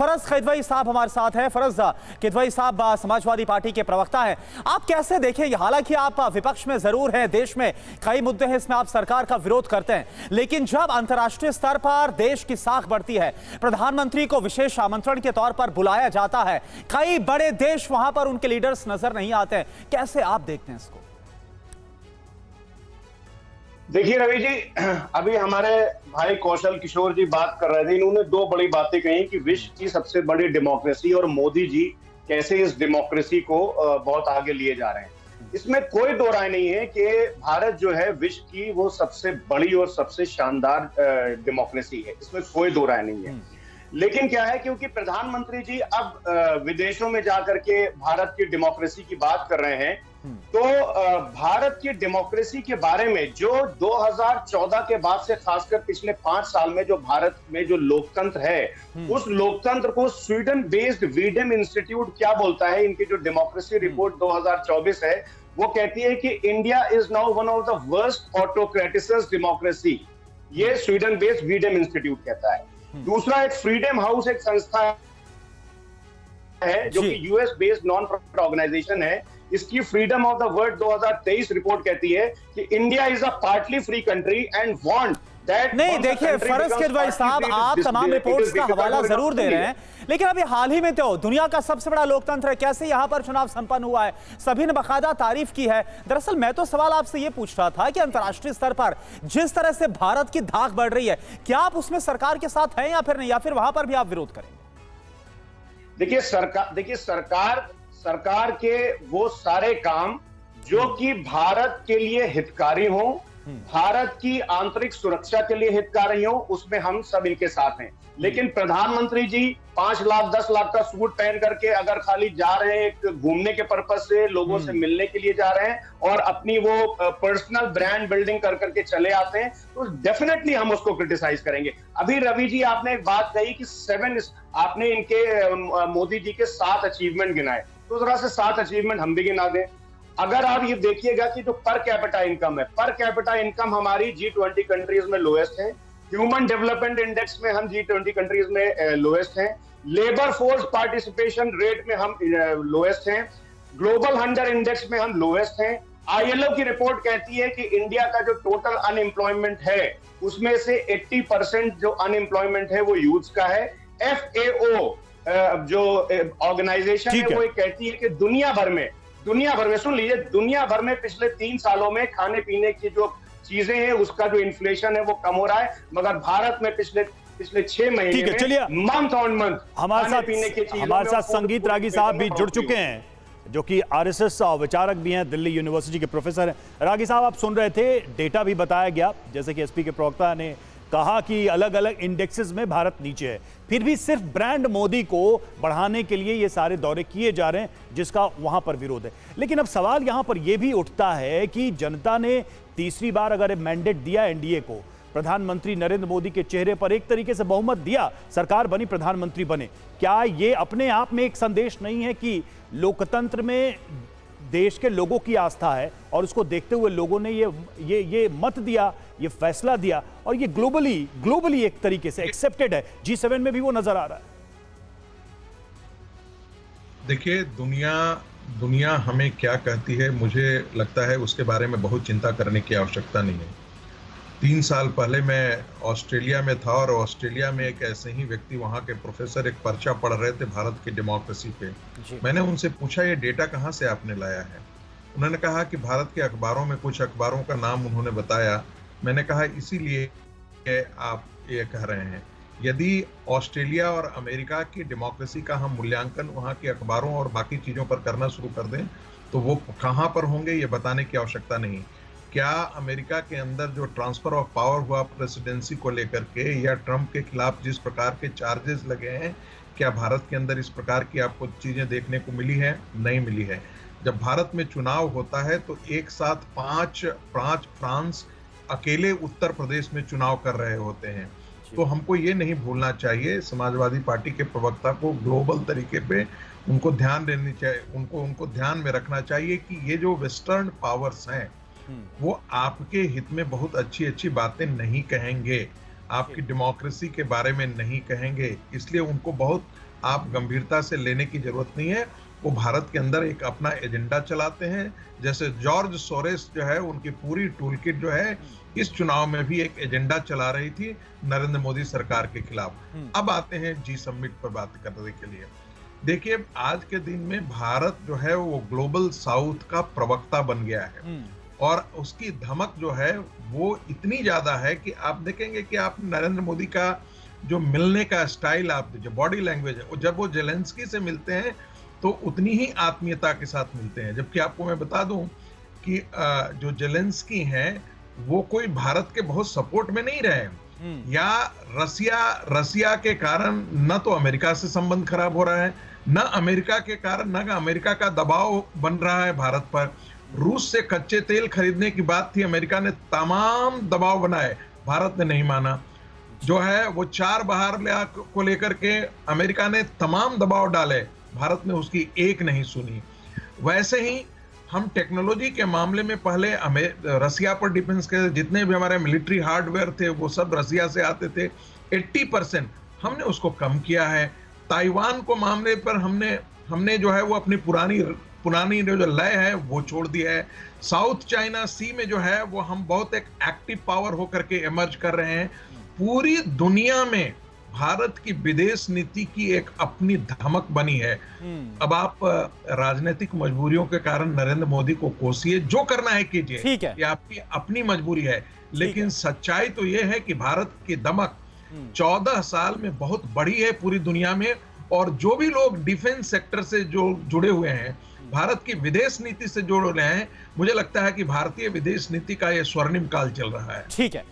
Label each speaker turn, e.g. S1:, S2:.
S1: फरज किदवई साहब हमारे साथ हैं। फरज किदवई साहब समाजवादी पार्टी के प्रवक्ता हैं। आप कैसे देखेंगे, हालांकि आप विपक्ष में जरूर हैं, देश में कई मुद्दे हैं, इसमें आप सरकार का विरोध करते हैं, लेकिन जब अंतर्राष्ट्रीय स्तर पर देश की साख बढ़ती है, प्रधानमंत्री को विशेष आमंत्रण के तौर पर बुलाया जाता है, कई बड़े देश वहां पर उनके लीडर्स नजर नहीं आते हैं, कैसे आप देखते हैं इसको?
S2: देखिए रवि जी, अभी हमारे भाई कौशल किशोर जी बात कर रहे थे। इन्होंने दो बड़ी बातें कही कि विश्व की सबसे बड़ी डेमोक्रेसी और मोदी जी कैसे इस डेमोक्रेसी को बहुत आगे लिए जा रहे हैं। इसमें कोई दो राय नहीं है कि भारत जो है विश्व की वो सबसे बड़ी और सबसे शानदार डेमोक्रेसी है, इसमें कोई दो राय नहीं है। लेकिन क्या है, क्योंकि प्रधानमंत्री जी अब विदेशों में जाकर के भारत की डेमोक्रेसी की बात कर रहे हैं, तो भारत की डेमोक्रेसी के बारे में जो 2014 के बाद से खासकर पिछले 5 साल में जो भारत में जो लोकतंत्र है, उस लोकतंत्र को स्वीडन बेस्ड वीडम इंस्टीट्यूट क्या बोलता है, इनकी जो डेमोक्रेसी रिपोर्ट 2024 है, वो कहती है कि India is now one of the worst autocratic democracy. ये स्वीडन बेस्ड वीडम इंस्टीट्यूट कहता है। दूसरा, एक फ्रीडम हाउस एक संस्था है जो कि US based non profit organisation है, इसकी freedom of the world 2023 report कहती है कि India is a partly free country and want that.
S1: नहीं, देखिए फरज किदवई साहब, आप तमाम रिपोर्ट्स का हवाला जरूर दे रहे हैं, लेकिन अभी हाल ही में तो दुनिया का सबसे बड़ा लोकतंत्र है, कैसे यहां पर चुनाव संपन्न हुआ है, सभी ने बाकायदा तारीफ की है। दरअसल मैं तो सवाल आपसे ये पूछ रहा था कि अंतर्राष्ट्रीय स्तर पर जिस तरह से भारत की धाक बढ़ रही है, क्या आप उसमें सरकार के साथ हैं या फिर नहीं, या फिर वहां पर भी आप विरोध करेंगे?
S2: देखिए सरकार के वो सारे काम जो कि भारत के लिए हितकारी हो, भारत की आंतरिक सुरक्षा के लिए हितकारी हो, उसमें हम सब इनके साथ हैं। लेकिन प्रधानमंत्री जी 5 लाख 10 लाख का सूट पहन करके अगर खाली जा रहे हैं, एक घूमने के पर्पज से लोगों से मिलने के लिए जा रहे हैं और अपनी वो पर्सनल ब्रांड बिल्डिंग कर करके चले आते हैं, तो डेफिनेटली हम उसको क्रिटिसाइज करेंगे। अभी रवि जी आपने एक बात कही कि आपने इनके मोदी जी के 7 अचीवमेंट गिनाए, तो जरा से 7 अचीवमेंट हम भी गिना दें। अगर आप ये देखिएगा कि जो पर कैपिटा इनकम है, पर कैपिटा इनकम हमारी G20 कंट्रीज में लोएस्ट है, ह्यूमन डेवलपमेंट इंडेक्स में हम G20 कंट्रीज में लोएस्ट हैं, लेबर फोर्स पार्टिसिपेशन रेट में हम लोएस्ट हैं, ग्लोबल हंगर इंडेक्स में हम लोएस्ट हैं। ILO की रिपोर्ट कहती है कि इंडिया का जो टोटल अनएम्प्लॉयमेंट है उसमें से 80% जो अनएम्प्लॉयमेंट है वो यूथ का है। FAO जो ऑर्गेनाइजेशन है वो कहती है कि दुनिया भर में सुन लीजिए, दुनिया भर में पिछले 3 सालों में खाने पीने की जो चीजें हैं उसका जो इन्फ्लेशन है वो कम हो रहा है, मगर भारत में पिछले 6 महीने में मंथ ऑन मंथ
S1: हमारे साथ संगीत रागी साहब भी जुड़ चुके हैं, जो कि RSS विचारक भी हैं, दिल्ली यूनिवर्सिटी के प्रोफेसर हैं। रागी साहब, आप सुन रहे थे, डेटा भी बताया गया, जैसे कि SP के प्रवक्ता ने कहा कि अलग अलग इंडेक्सेस में भारत नीचे है, फिर भी सिर्फ ब्रांड मोदी को बढ़ाने के लिए ये सारे दौरे किए जा रहे हैं, जिसका वहां पर विरोध है। लेकिन अब सवाल यहां पर यह भी उठता है कि जनता ने तीसरी बार अगर मैंडेट दिया एनडीए को, प्रधानमंत्री नरेंद्र मोदी के चेहरे पर एक तरीके से बहुमत दिया, सरकार बनी, प्रधानमंत्री बने, क्या ये अपने आप में एक संदेश नहीं है कि लोकतंत्र में देश के लोगों की आस्था है और उसको देखते हुए लोगों ने ये मत दिया, ये फैसला दिया, और ये ग्लोबली एक तरीके से एक्सेप्टेड है, G7 में भी वो नजर आ रहा है?
S3: देखिए, दुनिया हमें क्या कहती है, मुझे लगता है उसके बारे में बहुत चिंता करने की आवश्यकता नहीं है। 3 साल पहले मैं ऑस्ट्रेलिया में था और ऑस्ट्रेलिया में एक ऐसे ही व्यक्ति, वहाँ के प्रोफेसर, एक पर्चा पढ़ रहे थे भारत की डेमोक्रेसी पे। मैंने उनसे पूछा, ये डेटा कहाँ से आपने लाया है? उन्होंने कहा कि भारत के अखबारों में, कुछ अखबारों का नाम उन्होंने बताया। मैंने कहा इसीलिए आप ये कह रहे हैं, यदि ऑस्ट्रेलिया और अमेरिका की डेमोक्रेसी का हम मूल्यांकन वहाँ के अखबारों और बाकी चीज़ों पर करना शुरू कर दें तो वो कहाँ पर होंगे ये बताने की आवश्यकता नहीं। क्या अमेरिका के अंदर जो ट्रांसफर ऑफ पावर हुआ प्रेसिडेंसी को लेकर के, या ट्रंप के खिलाफ जिस प्रकार के चार्जेस लगे हैं, क्या भारत के अंदर इस प्रकार की आपको चीजें देखने को मिली है? नहीं मिली है। जब भारत में चुनाव होता है तो एक साथ पांच फ्रांस अकेले उत्तर प्रदेश में चुनाव कर रहे होते हैं। तो हमको ये नहीं भूलना चाहिए, समाजवादी पार्टी के प्रवक्ता को ग्लोबल तरीके पे उनको ध्यान देनी चाहिए, उनको ध्यान में रखना चाहिए कि ये जो वेस्टर्न पावर्स हैं वो आपके हित में बहुत अच्छी बातें नहीं कहेंगे, आपकी डेमोक्रेसी के बारे में नहीं कहेंगे, इसलिए उनको बहुत आप गंभीरता से लेने की जरूरत नहीं है। वो भारत के अंदर एक अपना एजेंडा चलाते हैं। जैसे जॉर्ज सोरेस जो है, उनकी पूरी टूल किट जो है इस चुनाव में भी एक एजेंडा चला रही थी नरेंद्र मोदी सरकार के खिलाफ। अब आते हैं जी समिट पर बात करने के लिए। देखिए, आज के दिन में भारत जो है वो ग्लोबल साउथ का प्रवक्ता बन गया है और उसकी धमक जो है वो इतनी ज्यादा है कि आप देखेंगे कि आप नरेंद्र मोदी का जो मिलने का स्टाइल, आप जो बॉडी लैंग्वेज है, जब वो जेलेंस्की से मिलते हैं तो उतनी ही आत्मीयता के साथ मिलते हैं। जबकि आपको मैं बता दूं कि जो जेलेंस्की हैं वो कोई भारत के बहुत सपोर्ट में नहीं रहे, या रसिया के कारण न तो अमेरिका से संबंध खराब हो रहा है, न अमेरिका के कारण, न अमेरिका का दबाव बन रहा है भारत पर। रूस से कच्चे तेल खरीदने की बात थी, अमेरिका ने तमाम दबाव बनाए, भारत ने नहीं माना। जो है वो 4 बहार को लेकर के अमेरिका ने तमाम दबाव डाले, भारत ने उसकी एक नहीं सुनी। वैसे ही हम टेक्नोलॉजी के मामले में पहले रसिया पर डिपेंड के, जितने भी हमारे मिलिट्री हार्डवेयर थे वो सब रसिया से आते थे। 80% हमने उसको कम किया है। ताइवान को मामले पर हमने जो है वो अपनी पुरानी जो लय है वो छोड़ दिया है। साउथ चाइना सी में जो है वो हम बहुत एक एक्टिव पावर होकर के इमर्ज कर रहे हैं। पूरी दुनिया में भारत की विदेश नीति की एक अपनी धमक बनी है। अब आप राजनीतिक मजबूरियों के कारण नरेंद्र मोदी को कोसिए, जो करना है कीजिए,
S1: ठीक है,
S3: ये आपकी अपनी मजबूरी है। लेकिन सच्चाई तो ये है कि भारत की दमक 14 साल में बहुत बड़ी है पूरी दुनिया में। और जो भी लोग डिफेंस सेक्टर से जो जुड़े हुए हैं, भारत की विदेश नीति से जुड़ रहे हैं, मुझे लगता है कि भारतीय विदेश नीति का ये स्वर्णिम काल चल रहा है।
S1: ठीक है।